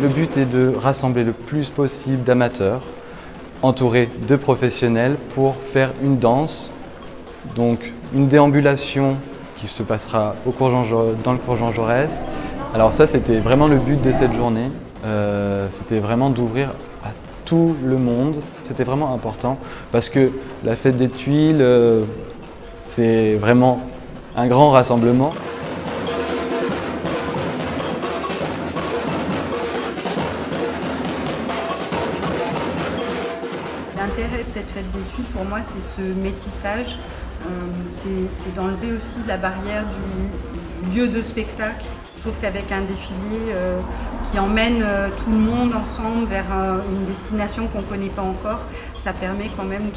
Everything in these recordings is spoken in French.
Le but est de rassembler le plus possible d'amateurs, entourés de professionnels pour faire une danse, donc une déambulation qui se passera dans le cours Jean Jaurès. Alors ça, c'était vraiment le but de cette journée, c'était vraiment d'ouvrir à tout le monde. C'était vraiment important parce que la fête des Tuiles, c'est vraiment un grand rassemblement. L'intérêt de cette fête des Tuiles, pour moi, c'est ce métissage. C'est d'enlever aussi la barrière du lieu de spectacle. Je trouve qu'avec un défilé qui emmène tout le monde ensemble vers une destination qu'on ne connaît pas encore, ça permet quand même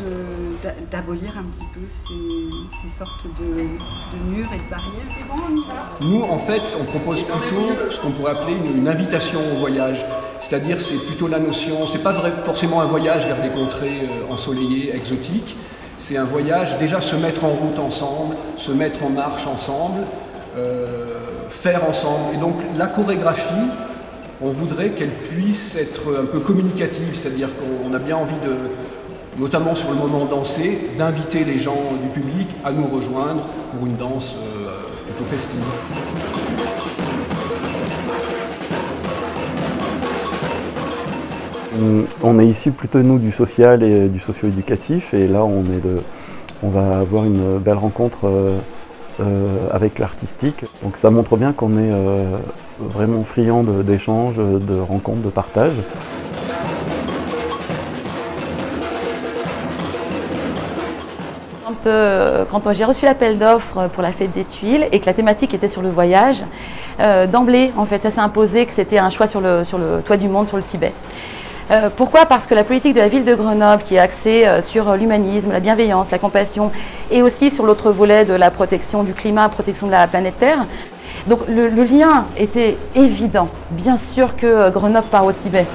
d'abolir un petit peu ces sortes de murs et de barrières. C'est bon, on y va ? Nous, en fait, on propose plutôt ce qu'on pourrait appeler une invitation au voyage. C'est-à-dire, c'est plutôt la notion, c'est pas forcément un voyage vers des contrées ensoleillées, exotiques. C'est un voyage, déjà se mettre en route ensemble, se mettre en marche ensemble, faire ensemble. Et donc la chorégraphie, on voudrait qu'elle puisse être un peu communicative, c'est-à-dire qu'on a bien envie de, notamment sur le moment dansé, d'inviter les gens du public à nous rejoindre pour une danse plutôt festive. On est ici plutôt nous du social et du socio-éducatif, et là on va avoir une belle rencontre avec l'artistique. Donc ça montre bien qu'on est vraiment friand d'échanges, de rencontres, de partage. Quand j'ai reçu l'appel d'offres pour la fête des Tuiles et que la thématique était sur le voyage, d'emblée en fait ça s'est imposé que c'était un choix sur le toit du monde, sur le Tibet. Pourquoi ? Parce que la politique de la ville de Grenoble, qui est axée sur l'humanisme, la bienveillance, la compassion, et aussi sur l'autre volet de la protection du climat, protection de la planète Terre. Donc le lien était évident. Bien sûr que Grenoble part au Tibet.